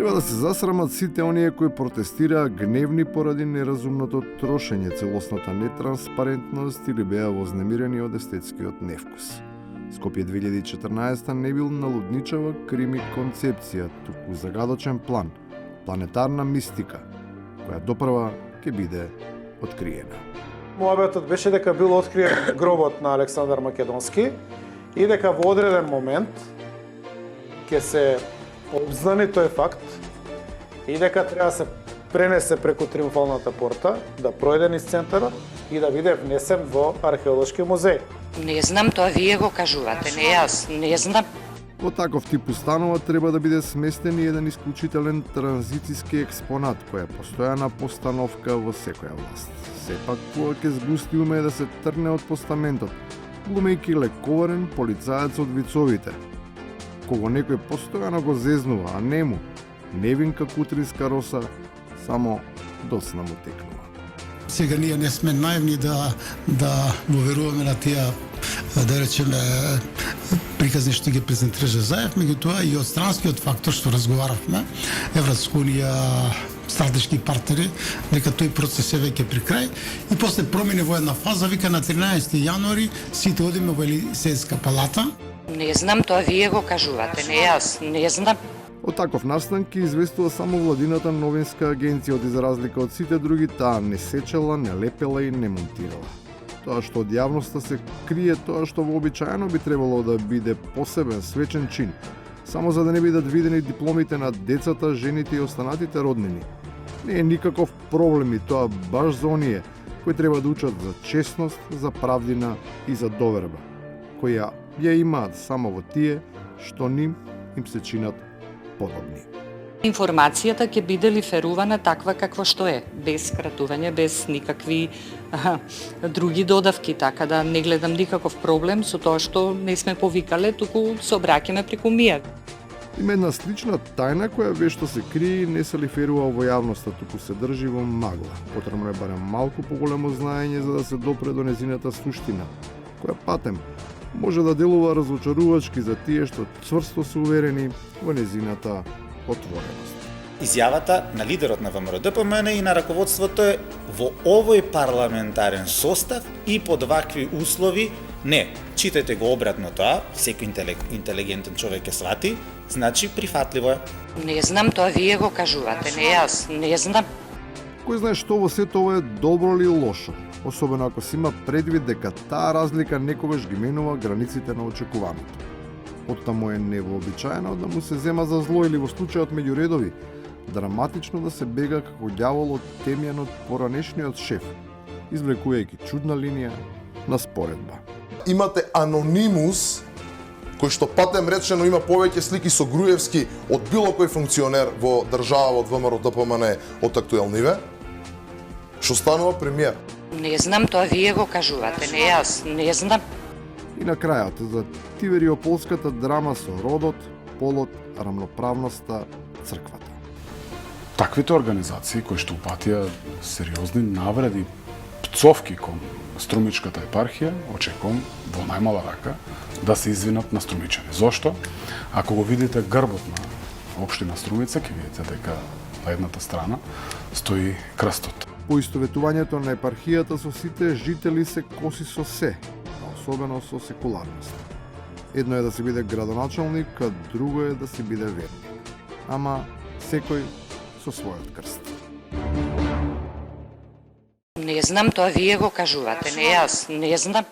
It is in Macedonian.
Треба да се засрамат сите оние кои протестираа гневни поради неразумното трошење, целосната нетранспарентност или беа вознемирени од естетскиот невкус. Скопје 2014 не бил налудничава крими концепција, туку загадочен план, планетарна мистика, која допрва ќе биде откриена. Муабетот беше дека бил откриен гробот на Александар Македонски и дека во одреден момент ќе се обзнани тој факт и дека треба да се пренесе преку Триумфалната порта, да пројде низ центарот и да биде внесен во археолошки музеј. Не знам, тоа вие го кажувате, не јас, не знам. Во таков тип установа треба да биде сместен и еден исклучителен транзицијски експонат, која е постојана постановка во секоја власт. Сепак, кога ќе сгусти уме да се тргне од постаментот, глумејќи лековарен полицаец од вицовите, кога некој постојано го зезнува, а нему, невинка кутринска роса, само доцна му текнува. Сега ние не сме наивни да му веруваме на тие, да речеме, приказни што ги презентираше Заев, меѓутоа и од странскиот фактор што разговаравме, Европска унија, стратешки партнери, дека тој процес е веќе при крај и после промени во една фаза, вика на 13 јануари сите одиме во Елисејска палата. Не знам, тоа вие го кажувате, не јас, не знам. Од таков настан ќе известува само владината новинска агенција, за разлика од сите други, таа не сечела, не лепела и не монтирала. Тоа што од јавноста се крие, тоа што вообичаено би требало да биде посебен свечен чин, само за да не бидат видени дипломите на децата, жените и останатите роднини. Не е никаков проблем и тоа баш за оние кои треба да учат за честност, за правдина и за доверба, која ја имаат само во тие што ним им се чинат подобни. Информацијата ќе биде лиферувана таква какво што е, без скратување, без никакви други додавки, така да не гледам никаков проблем со тоа што не сме повикале, туку се обраќаме преку МИА. Има една слична тајна која вешто се крие и не се лиферува во јавноста, туку се држи во магла. Потребно е барем малку поголемо знаење за да се допре до незината суштина, која патем може да делува разочарувачки за тие што цврсто се уверени во незината отвореност. Изјавата на лидерот на ВМРО-ДПМН и на раководството е во овој парламентарен состав и под вакви услови не. Читајте го обратно тоа, секој интелигентен човек ќе свати, значи прифатливо е. Не знам, тоа вие го кажувате, не јас, не знам. Кој знае што во сето ова е добро или лошо, особено ако се има предвид дека таа разлика некогаш ги менува границите на очекуваното. Оттаму е невообичаено да му се зема за зло или во случајот меѓу редови, драматично да се бега како ѓавол од темјан од поранешниот шеф, извлекувајќи чудна линија на споредба. Имате анонимус, кој што патем речено има повеќе слики со Груевски од било кој функционер во држава од ВМРО-ДПМН од актуелниве, што станува премиер. Не знам, тоа вие го кажувате, не јас, не знам. И на крајот, за тивериополската драма со родот, полот, рамноправноста, црквата. Таквите организации кои што упатија сериозни навреди, пцовки кон Струмичката епархија, очекувам во најмала рака да се извинат на струмичани. Зошто? Ако го видите грбот на општина Струмица, ќе видите дека на едната страна стои крстот. Поистоветувањето на епархијата со сите жители се коси со се, а особено со секуларност. Едно е да се биде градоначалник, а друго е да се биде верник. Ама секој со својот крст. Не знам, тоа вие го кажувате, не јас, не знам.